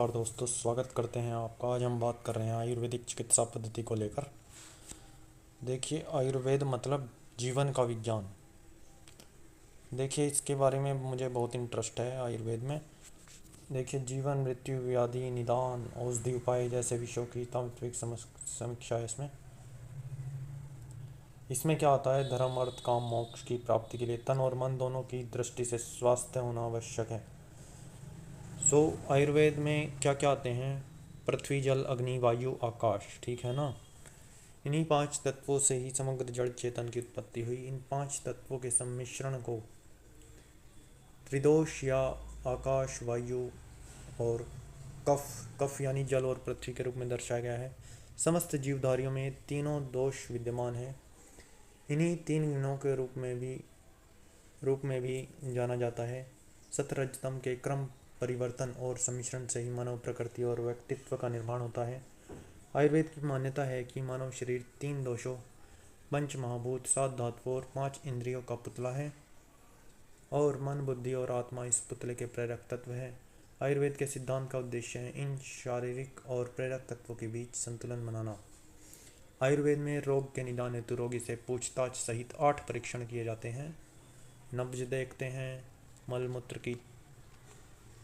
और दोस्तों, स्वागत करते हैं आपका। आज हम बात कर रहे हैं आयुर्वेदिक चिकित्सा पद्धति को लेकर। देखिए, आयुर्वेद मतलब जीवन का विज्ञान। देखिए, इसके बारे में मुझे बहुत इंटरेस्ट है आयुर्वेद में। देखिए, जीवन, मृत्यु, व्याधि निदान, औषधि उपाय जैसे विषयों की तात्विक समीक्षा है इसमें। इसमें क्या आता है, धर्म अर्थ काम मोक्ष की प्राप्ति के लिए तन और मन दोनों की दृष्टि से स्वास्थ्य होना आवश्यक है। आयुर्वेद में क्या क्या आते हैं? पृथ्वी, जल, अग्नि, वायु, आकाश। ठीक है ना। इन्हीं पांच तत्वों से ही समग्र जड़ चेतन की उत्पत्ति हुई। इन पांच तत्वों के सम्मिश्रण को त्रिदोष या आकाश, वायु और कफ कफ यानी जल और पृथ्वी के रूप में दर्शाया गया है। समस्त जीवधारियों में तीनों दोष विद्यमान है। इन्हीं तीन गुणों के रूप में भी जाना जाता है। सतरजतम के क्रम परिवर्तन और सम्मिश्रण से ही मानव प्रकृति और व्यक्तित्व का निर्माण होता है। आयुर्वेद की मान्यता है कि मानव शरीर तीन दोषों, पंच महाभूत, सात धातुओं और पांच इंद्रियों का पुतला है और मन, बुद्धि और आत्मा इस पुतले के प्रेरक तत्व है। आयुर्वेद के सिद्धांत का उद्देश्य है इन शारीरिक और प्रेरक तत्वों के बीच संतुलन बनाना। आयुर्वेद में रोग के निदान हेतु रोगी से पूछताछ सहित 8 परीक्षण किए जाते हैं। नब्ज देखते हैं, मल मूत्र की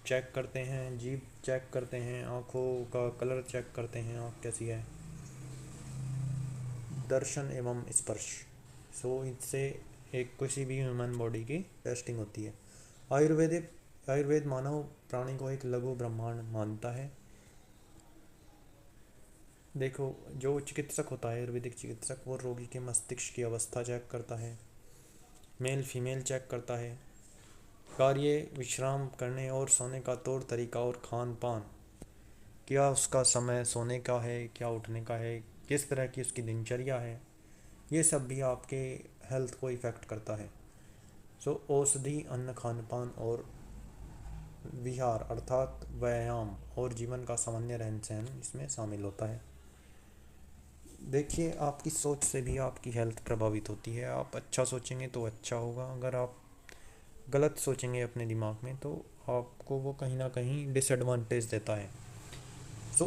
चेक करते हैं, जीभ चेक करते हैं, आँखों का कलर चेक करते हैं, आँख कैसी है, दर्शन एवं स्पर्श। इससे एक किसी भी ह्यूमन बॉडी की टेस्टिंग होती है। आयुर्वेद मानव प्राणी को एक लघु ब्रह्मांड मानता है। देखो, जो चिकित्सक होता है आयुर्वेदिक चिकित्सक, वो रोगी के मस्तिष्क की अवस्था चेक करता है, मेल फीमेल चेक करता है, कार्य, विश्राम करने और सोने का तौर तरीका और खान पान, क्या उसका समय सोने का है, क्या उठने का है, किस तरह की उसकी दिनचर्या है, ये सब भी आपके हेल्थ को इफ़ेक्ट करता है। औषधि, अन्न, खान पान और विहार अर्थात व्यायाम और जीवन का सामान्य रहन सहन इसमें शामिल होता है। देखिए, आपकी सोच से भी आपकी हेल्थ प्रभावित होती है। आप अच्छा सोचेंगे तो अच्छा होगा, अगर आप गलत सोचेंगे अपने दिमाग में तो आपको वो कहीं ना कहीं डिसएडवांटेज देता है।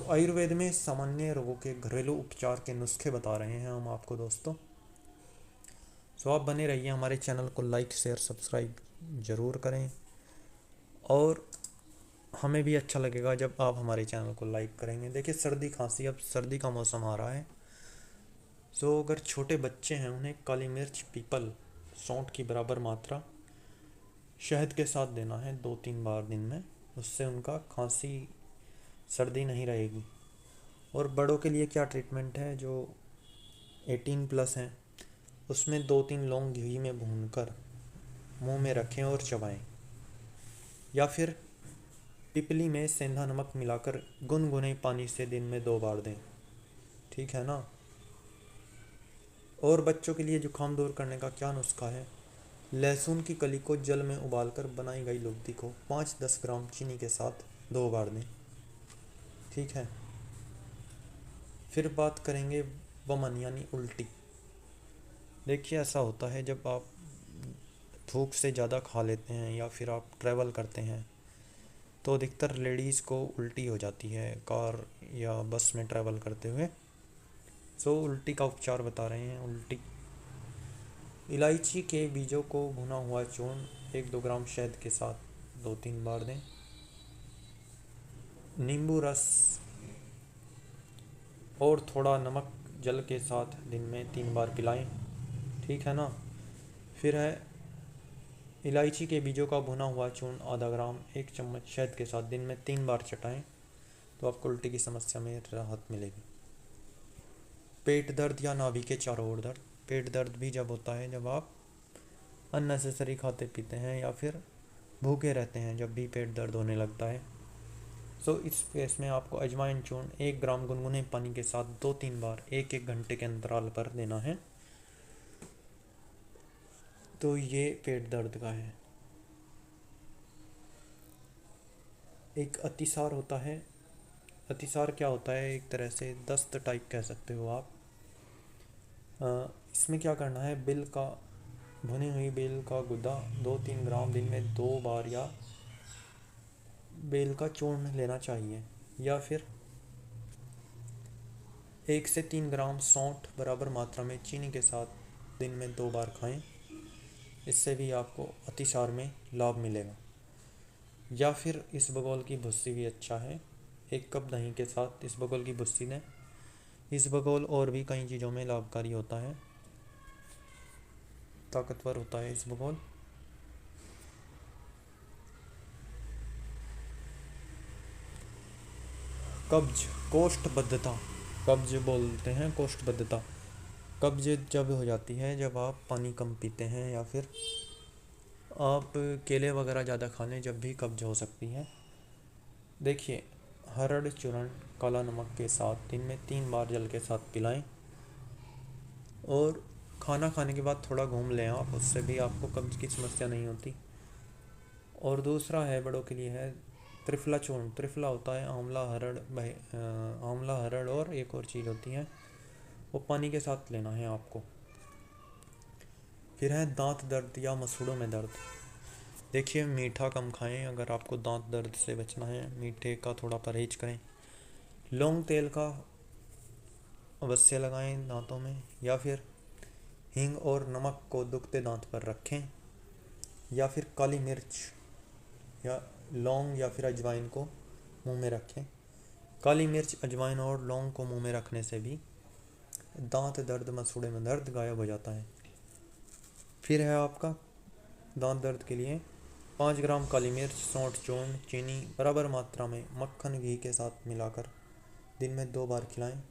आयुर्वेद में सामान्य रोगों के घरेलू उपचार के नुस्खे बता रहे हैं हम आपको दोस्तों। आप बने रहिए, हमारे चैनल को लाइक शेयर सब्सक्राइब ज़रूर करें और हमें भी अच्छा लगेगा जब आप हमारे चैनल को लाइक करेंगे। देखिए, सर्दी खांसी, अब सर्दी का मौसम आ रहा है। अगर छोटे बच्चे हैं उन्हें काली मिर्च, पीपल, सौंठ की बराबर मात्रा शहद के साथ देना है 2-3 बार दिन में। उससे उनका खांसी सर्दी नहीं रहेगी। और बड़ों के लिए क्या ट्रीटमेंट है, जो 18+ हैं उसमें 2-3 लौंग घी में भूनकर मुंह में रखें और चबाएं, या फिर पिपली में सेंधा नमक मिलाकर गुनगुने पानी से दिन में 2 बार दें। ठीक है ना। और बच्चों के लिए जुकाम दूर करने का क्या नुस्खा है, लहसुन की कली को जल में उबालकर बनाई गई लुगदी को 5-10 ग्राम चीनी के साथ 2 बार दें। ठीक है। फिर बात करेंगे वमन यानी उल्टी। देखिए, ऐसा होता है जब आप भूख से ज़्यादा खा लेते हैं या फिर आप ट्रैवल करते हैं तो अधिकतर लेडीज़ को उल्टी हो जाती है कार या बस में ट्रैवल करते हुए। उल्टी का उपचार बता रहे हैं। उल्टी, इलायची के बीजों को भुना हुआ चूर्ण 1-2 ग्राम शहद के साथ 2-3 बार दें। नींबू रस और थोड़ा नमक जल के साथ दिन में 3 बार पिलाएं। ठीक है ना। फिर है इलायची के बीजों का भुना हुआ चूर्ण आधा ग्राम 1 चम्मच शहद के साथ दिन में 3 बार चटाएं तो आपको उल्टी की समस्या में राहत मिलेगी। पेट दर्द या नाभि के चारों ओर दर्द। पेट दर्द भी जब होता है जब आप अननेसेसरी खाते पीते हैं या फिर भूखे रहते हैं, जब भी पेट दर्द होने लगता है। इस केस में आपको अजवाइन चूर्ण 1 ग्राम गुनगुने पानी के साथ 2-3 बार 1-1 घंटे के अंतराल पर देना है। ये पेट दर्द का है। एक अतिसार होता है। अतिसार क्या होता है, एक तरह से दस्त टाइप कह सकते हो आप। इसमें क्या करना है, भुनी हुई बेल का गुदा 2-3 ग्राम दिन में 2 बार या बेल का चूर्ण लेना चाहिए। या फिर 1 से 3 ग्राम सौंठ बराबर मात्रा में चीनी के साथ दिन में 2 बार खाएं। इससे भी आपको अतिसार में लाभ मिलेगा। या फिर इसबगोल की भुस्सी भी अच्छा है, 1 कप दही के साथ इसबगोल की भुस्सी दें। इसबगोल और भी कई चीज़ों में लाभकारी होता है, ताकतवर होता है इसबगोल। कब्ज, कोष्ठबद्धता, कब्ज बोलते हैं कोष्ठबद्धता। कब्ज जब हो जाती है जब आप पानी कम पीते हैं या फिर आप केले वगैरह ज़्यादा खा लें, जब भी कब्ज हो सकती है। देखिए, हरड़ चूर्ण काला नमक के साथ दिन में 3 बार जल के साथ पिलाएं और खाना खाने के बाद थोड़ा घूम लें आप, उससे भी आपको कब्ज की समस्या नहीं होती। और दूसरा है बड़ों के लिए है त्रिफला चूर्ण। त्रिफला होता है आंवला, हरड़ और एक और चीज़ होती है, वो पानी के साथ लेना है आपको। फिर है दांत दर्द या मसूड़ों में दर्द। देखिए, मीठा कम खाएं अगर आपको दांत दर्द से बचना है, मीठे का थोड़ा परहेज करें। लौंग तेल का अवश्य लगाएं दांतों में, या फिर हींग और नमक को दुखते दांत पर रखें। या फिर काली मिर्च या लौंग या फिर अजवाइन को मुंह में रखें। काली मिर्च, अजवाइन और लौंग को मुंह में रखने से भी दांत दर्द, मसूड़े में दर्द गायब हो जाता है। फिर है आपका दांत दर्द के लिए 5 ग्राम काली मिर्च, सौंठ चूर्ण, चीनी बराबर मात्रा में मक्खन घी के साथ मिलाकर दिन में 2 बार खिलाएं।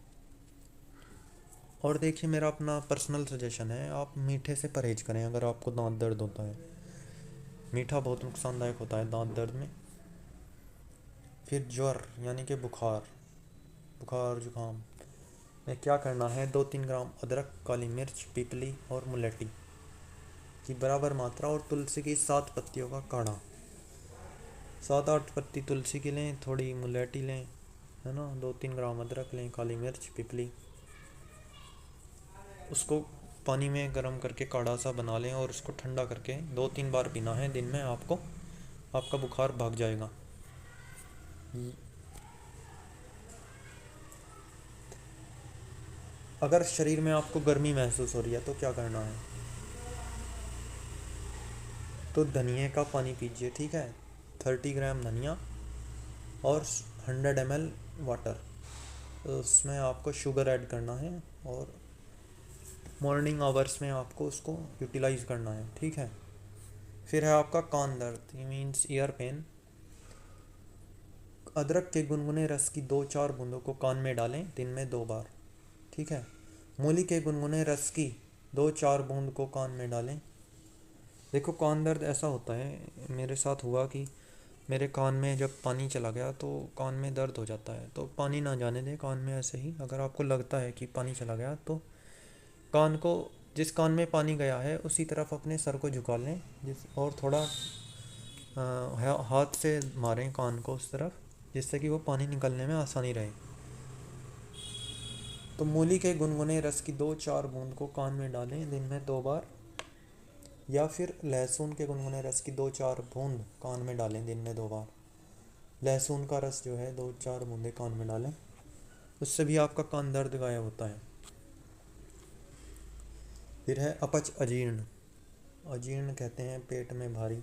और देखिए, मेरा अपना पर्सनल सजेशन है, आप मीठे से परहेज करें अगर आपको दांत दर्द होता है। मीठा बहुत नुकसानदायक होता है दांत दर्द में। फिर ज्वर यानी कि बुखार जुकाम में क्या करना है, 2-3 ग्राम अदरक, काली मिर्च, पीपली और मुलेठी की बराबर मात्रा और तुलसी की 7 पत्तियों का काढ़ा। 7-8 पत्ती तुलसी की लें, थोड़ी मुलेठी लें, है ना, 2-3 ग्राम अदरक लें, काली मिर्च, पिपली, उसको पानी में गर्म करके काढ़ा सा बना लें और उसको ठंडा करके 2-3 बार पीना है दिन में। आपका बुखार भाग जाएगा। अगर शरीर में आपको गर्मी महसूस हो रही है तो क्या करना है, तो धनिए का पानी पीजिए, ठीक है। 30 ग्राम धनिया और 100 ml वाटर, तो उसमें आपको शुगर ऐड करना है और मॉर्निंग आवर्स में आपको उसको यूटिलाइज करना है, ठीक है। फिर है आपका कान दर्द, मीन्स ईयर पेन। अदरक के गुनगुने रस की 2-4 बूंदों को कान में डालें दिन में 2 बार, ठीक है। मूली के गुनगुने रस की 2-4 बूंद को कान में डालें। देखो, कान दर्द ऐसा होता है, मेरे साथ हुआ कि मेरे कान में जब पानी चला गया तो कान में दर्द हो जाता है। तो पानी ना जाने दें कान में ऐसे ही। अगर आपको लगता है कि पानी चला गया तो कान को, जिस कान में पानी गया है उसी तरफ अपने सर को झुका लें, और थोड़ा हाथ से मारें कान को उस तरफ, जिससे कि वो पानी निकलने में आसानी रहे। तो मूली के गुनगुने रस की 2-4 बूंद को कान में डालें दिन में 2 बार। या फिर लहसुन के गुनगुने रस की 2-4 बूंद कान में डालें दिन में 2 बार। लहसुन का रस जो है 2-4 बूंदे कान में डालें, उससे भी आपका कान दर्द गायब होता है। फिर है अपच, अजीर्ण। अजीर्ण कहते हैं पेट में भारी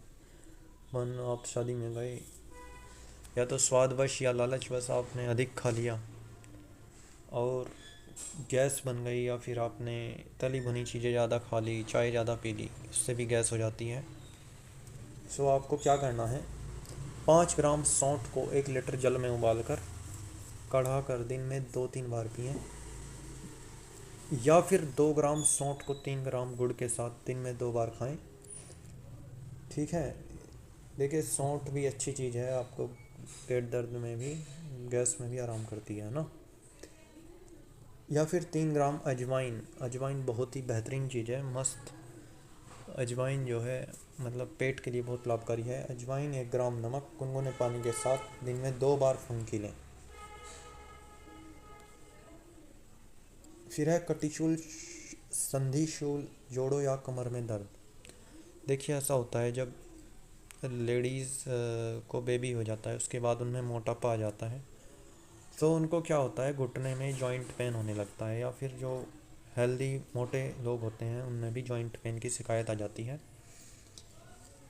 मन। आप शादी में गए, या तो स्वादवश या लालचवश आपने अधिक खा लिया और गैस बन गई, या फिर आपने तली भुनी चीज़ें ज़्यादा खा ली, चाय ज़्यादा पी ली, उससे भी गैस हो जाती है। सो आपको क्या करना है, 5 ग्राम सौंठ को 1 लीटर जल में उबालकर कढ़ा कर दिन में 2-3 बार पिएं। या फिर 2 ग्राम सौंठ को 3 ग्राम गुड़ के साथ दिन में 2 बार खाएं, ठीक है। देखिए, सौंठ भी अच्छी चीज़ है, आपको पेट दर्द में भी, गैस में भी आराम करती है ना। या फिर 3 ग्राम अजवाइन। अजवाइन बहुत ही बेहतरीन चीज़ है, मस्त। अजवाइन जो है मतलब पेट के लिए बहुत लाभकारी है। अजवाइन, 1 ग्राम नमक गुनगुने पानी के साथ दिन में 2 बार फुंकी लें। फिर है कटिशूल, संधिशूल, जोड़ों या कमर में दर्द। देखिए, ऐसा होता है जब लेडीज़ को बेबी हो जाता है, उसके बाद उनमें मोटापा आ जाता है तो उनको क्या होता है, घुटने में जॉइंट पेन होने लगता है, या फिर जो हेल्दी मोटे लोग होते हैं उनमें भी जॉइंट पेन की शिकायत आ जाती है।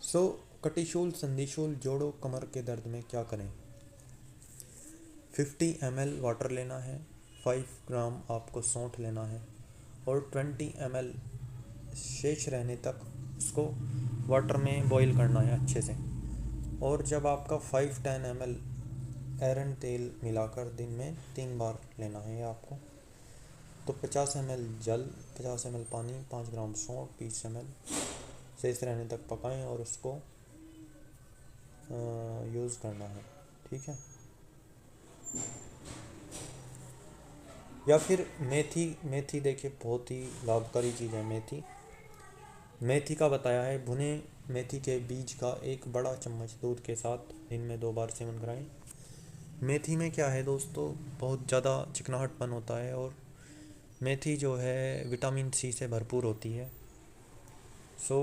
सो कटिशूल संधिशूल जोड़ों कमर के दर्द में क्या करें? 50 ml वाटर लेना है, 5 ग्राम आपको सौंठ लेना है, और 20 ml शेष रहने तक उसको वाटर में बॉईल करना है अच्छे से। और जब आपका 5-10 ml एरंड तेल मिलाकर दिन में 3 बार लेना है आपको। तो 50 ml जल, 50 ml पानी, 5 ग्राम सौंठ, 20 ml शेष रहने तक पकाएं और उसको यूज़ करना है, ठीक है। या फिर मेथी, मेथी देखिए बहुत ही लाभकारी चीज़ है मेथी। मेथी का बताया है, भुने मेथी के बीज का 1 बड़ा चम्मच दूध के साथ दिन में 2 बार सेवन कराएं। मेथी में क्या है दोस्तों, बहुत ज़्यादा चिकनाहटपन होता है, और मेथी जो है विटामिन सी से भरपूर होती है। सो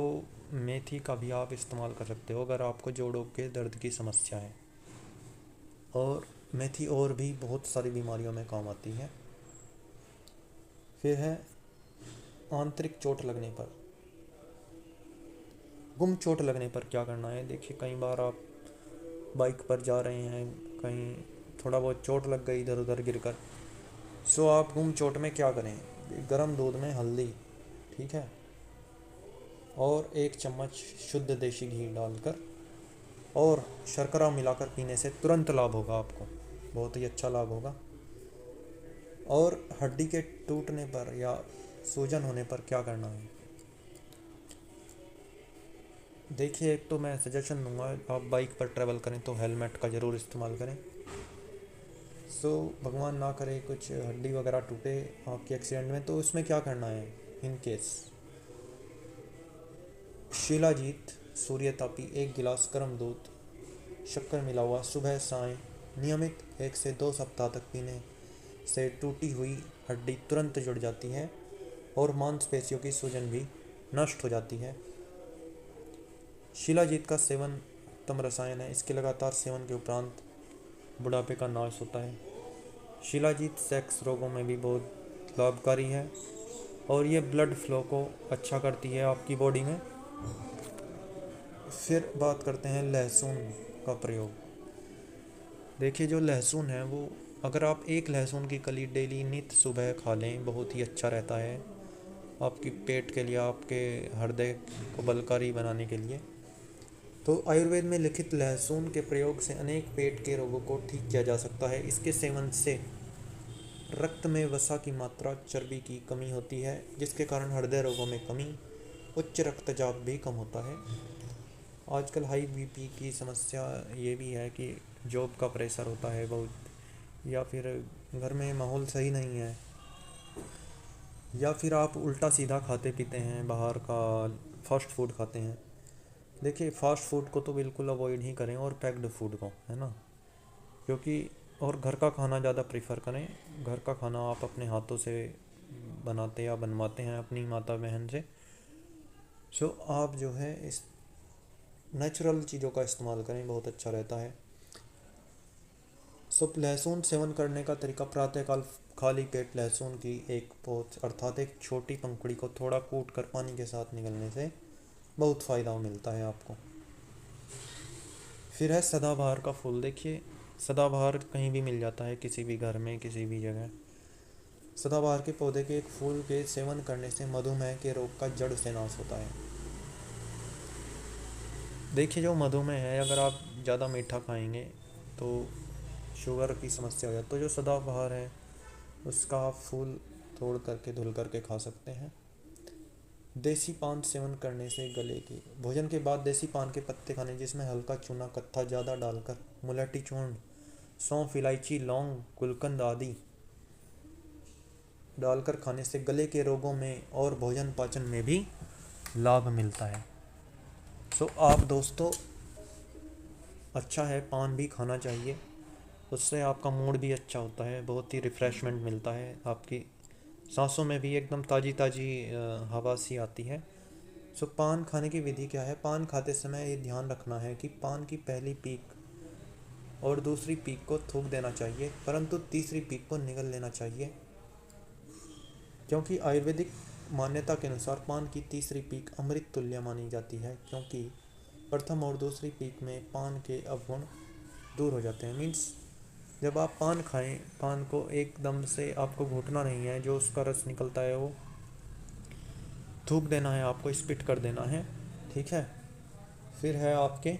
मेथी का भी आप इस्तेमाल कर सकते हो अगर आपको जोड़ों के दर्द की समस्या है। और मेथी और भी बहुत सारी बीमारियों में काम आती है। फिर है आंतरिक चोट लगने पर, गुम चोट लगने पर क्या करना है? देखिए कई बार आप बाइक पर जा रहे हैं, कहीं थोड़ा बहुत चोट लग गई इधर उधर गिरकर। सो आप गुम चोट में क्या करें? गर्म दूध में हल्दी, ठीक है, और 1 चम्मच शुद्ध देसी घी डालकर और शर्करा मिलाकर पीने से तुरंत लाभ होगा आपको, बहुत ही अच्छा लाभ होगा। और हड्डी के टूटने पर या सूजन होने पर क्या करना है? देखिए एक तो मैं सजेशन दूंगा, आप बाइक पर ट्रैवल करें तो हेलमेट का ज़रूर इस्तेमाल करें। सो भगवान ना करे कुछ हड्डी वगैरह टूटे आपके एक्सीडेंट में, तो उसमें क्या करना है? इन केस शिलाजीत सूर्यतापी 1 गिलास गर्म दूध शक्कर मिला हुआ सुबह साय नियमित 1 से 2 सप्ताह तक पीने से टूटी हुई हड्डी तुरंत जुड़ जाती है और मांसपेशियों की सूजन भी नष्ट हो जाती है। शिलाजीत का सेवन उत्तम रसायन है, इसके लगातार सेवन के उपरांत बुढ़ापे का नाश होता है। शिलाजीत सेक्स रोगों में भी बहुत लाभकारी है, और ये ब्लड फ्लो को अच्छा करती है आपकी बॉडी में। फिर बात करते हैं लहसुन का प्रयोग। देखिए जो लहसुन है वो, अगर आप एक लहसुन की कली डेली नित सुबह खा लें, बहुत ही अच्छा रहता है आपकी पेट के लिए, आपके हृदय को बलकारी बनाने के लिए। तो आयुर्वेद में लिखित लहसुन के प्रयोग से अनेक पेट के रोगों को ठीक किया जा सकता है। इसके सेवन से रक्त में वसा की मात्रा, चर्बी की कमी होती है, जिसके कारण हृदय रोगों में कमी, उच्च रक्तचाप भी कम होता है। आजकल हाई बीपी की समस्या ये भी है कि जॉब का प्रेशर होता है बहुत, या फिर घर में माहौल सही नहीं है, या फिर आप उल्टा सीधा खाते पीते हैं, बाहर का फास्ट फूड खाते हैं। देखिए फास्ट फूड को तो बिल्कुल अवॉइड ही करें, और पैक्ड फूड को, है ना, क्योंकि और घर का खाना ज़्यादा प्रेफर करें। घर का खाना आप अपने हाथों से बनाते या बनवाते हैं अपनी माता बहन से। सो आप जो है इस नेचुरल चीज़ों का इस्तेमाल करें, बहुत अच्छा रहता है। सो लहसुन सेवन करने का तरीका, प्रातःकाल खाली पेट लहसुन की एक पोंछ अर्थात एक छोटी पंखुड़ी को थोड़ा कूट कर पानी के साथ निगलने से बहुत फ़ायदा मिलता है आपको। फिर है सदाबहार का फूल। देखिए सदाबहार कहीं भी मिल जाता है, किसी भी घर में, किसी भी जगह। सदाबहार के पौधे के एक फूल के सेवन करने से मधुमेह के रोग का जड़ से नाश होता है। देखिए जो मधुमेह है, अगर आप ज़्यादा मीठा खाएंगे तो शुगर की समस्या हो जाती है। तो जो सदाबहार है उसका आप फूल तोड़ करके धुल करके खा सकते हैं। देसी पान सेवन करने से गले की, भोजन के बाद देसी पान के पत्ते खाने, जिसमें हल्का चूना कत्था ज़्यादा डालकर मुलैठी चूर्ण, सौंफ, इलायची, लौंग, गुलकंद आदि डालकर खाने से गले के रोगों में और भोजन पाचन में भी लाभ मिलता है। सो आप दोस्तों, अच्छा है पान भी खाना चाहिए, उससे आपका मूड भी अच्छा होता है, बहुत ही रिफ़्रेशमेंट मिलता है, आपकी सांसों में भी एकदम ताज़ी ताज़ी हवा सी आती है। सो पान खाने की विधि क्या है? पान खाते समय ये ध्यान रखना है कि पान की पहली पीक और दूसरी पीक को थूक देना चाहिए, परंतु तीसरी पीक को निगल लेना चाहिए, क्योंकि आयुर्वेदिक मान्यता के अनुसार पान की तीसरी पीक अमृत तुल्य मानी जाती है, क्योंकि प्रथम और दूसरी पीक में पान के अवगुण दूर हो जाते हैं। मीन्स जब आप पान खाएं, पान को एकदम से आपको घोटना नहीं है, जो उसका रस निकलता है वो थूक देना है, आपको स्पिट कर देना है, ठीक है। फिर है आपके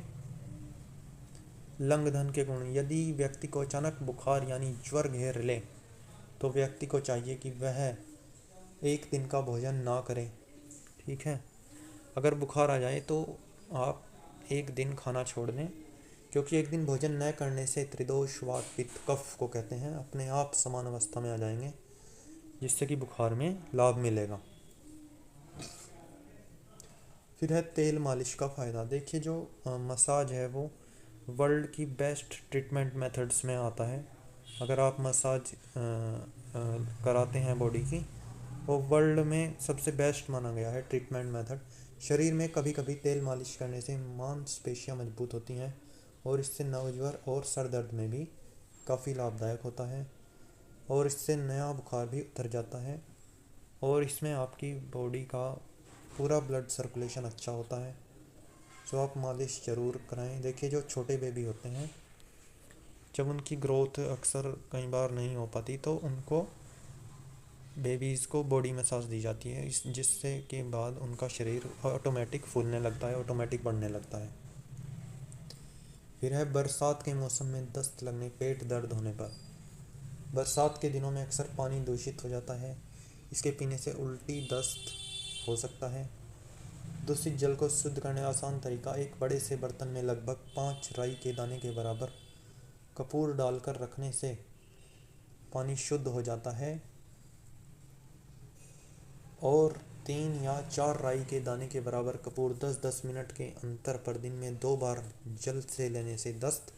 लंगधन के गुण। यदि व्यक्ति को अचानक बुखार यानी ज्वर घेर ले तो व्यक्ति को चाहिए कि वह एक दिन का भोजन ना करे, ठीक है। अगर बुखार आ जाए तो आप एक दिन खाना छोड़ दें, क्योंकि एक दिन भोजन न करने से त्रिदोष वात पित्त कफ को कहते हैं अपने आप समान अवस्था में आ जाएंगे, जिससे कि बुखार में लाभ मिलेगा। फिर है तेल मालिश का फ़ायदा। देखिए जो मसाज है वो वर्ल्ड की बेस्ट ट्रीटमेंट मेथड्स में आता है। अगर आप मसाज कराते हैं बॉडी की, वो वर्ल्ड में सबसे बेस्ट माना गया है ट्रीटमेंट मेथड। शरीर में कभी कभी तेल मालिश करने से मांसपेशियां मजबूत होती हैं और इससे नवज्वर और सर दर्द में भी काफ़ी लाभदायक होता है, और इससे नया बुखार भी उतर जाता है, और इसमें आपकी बॉडी का पूरा ब्लड सर्कुलेशन अच्छा होता है। सो आप मालिश ज़रूर कराएं। देखिए जो छोटे बेबी होते हैं, जब उनकी ग्रोथ अक्सर कई बार नहीं हो पाती तो उनको बेबीज़ को बॉडी मसाज दी जाती है, जिससे के बाद उनका शरीर ऑटोमेटिक फूलने लगता है, ऑटोमेटिक बढ़ने लगता है। फिर है बरसात के मौसम में दस्त लगने, पेट दर्द होने पर। बरसात के दिनों में अक्सर पानी दूषित हो जाता है, इसके पीने से उल्टी दस्त हो सकता है। दूषित जल को शुद्ध करने का आसान तरीका, एक बड़े से बर्तन में लगभग 5 राई के दाने के बराबर कपूर डालकर रखने से पानी शुद्ध हो जाता है, और 3 या 4 राई के दाने के बराबर कपूर 10-10 मिनट के अंतर पर दिन में 2 बार जल से लेने से दस्त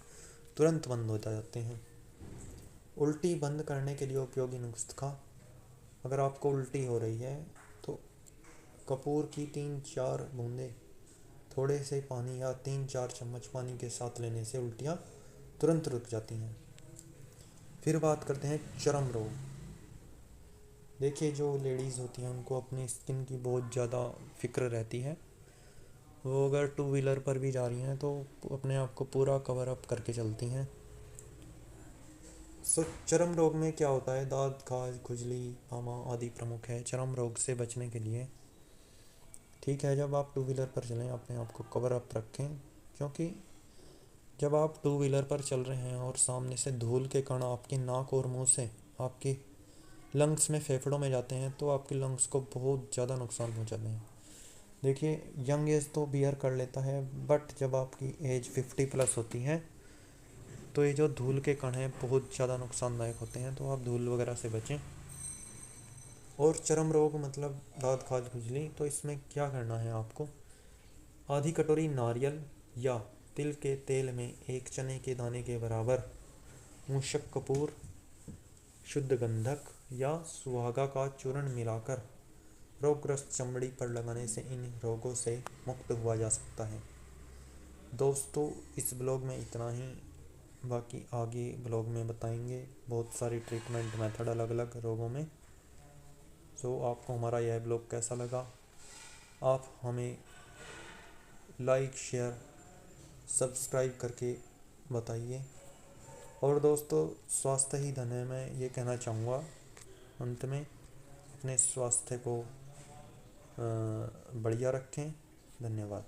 तुरंत बंद हो जाते हैं। उल्टी बंद करने के लिए उपयोगी नुस्खा, अगर आपको उल्टी हो रही है तो कपूर की 3-4 बूंदें थोड़े से पानी या 3-4 चम्मच पानी के साथ लेने से उल्टियाँ तुरंत रुक जाती हैं। फिर बात करते हैं चर्म रोग। देखिए जो लेडीज़ होती हैं उनको अपनी स्किन की बहुत ज़्यादा फिक्र रहती है, वो अगर 2 व्हीलर पर भी जा रही हैं तो अपने आप को पूरा कवर अप करके चलती हैं। सो चर्म रोग में क्या होता है, दांत खाज, खुजली, आमा आदि प्रमुख है चर्म रोग से बचने के लिए। ठीक है, जब आप 2 व्हीलर पर चलें अपने आप को कवर अप रखें, क्योंकि जब आप 2 व्हीलर पर चल रहे हैं और सामने से धूल के कण आपकी नाक और मुंह से आपकी लंग्स में, फेफड़ों में जाते हैं तो आपके लंग्स को बहुत ज़्यादा नुकसान पहुंचाते हैं। देखिए यंग एज तो बियर कर लेता है, बट जब आपकी एज 50 प्लस होती है तो ये जो धूल के कण हैं बहुत ज़्यादा नुकसानदायक होते हैं, तो आप धूल वगैरह से बचें। और चर्म रोग मतलब दांत खाज, खुजली, तो इसमें क्या करना है आपको, आधी कटोरी नारियल या तिल के तेल में 1 चने के दाने के बराबर मूषक कपूर, शुद्ध गंधक या सुहागा का चूर्ण मिलाकर रोगग्रस्त चमड़ी पर लगाने से इन रोगों से मुक्त हुआ जा सकता है। दोस्तों इस ब्लॉग में इतना ही, बाकी आगे ब्लॉग में बताएंगे बहुत सारी ट्रीटमेंट मेथड अलग अलग रोगों में। सो आपको हमारा यह ब्लॉग कैसा लगा, आप हमें लाइक, शेयर, सब्सक्राइब करके बताइए। और दोस्तों स्वास्थ्य ही धन है, मैं ये कहना चाहूँगा अंत में, अपने स्वास्थ्य को बढ़िया रखें। धन्यवाद।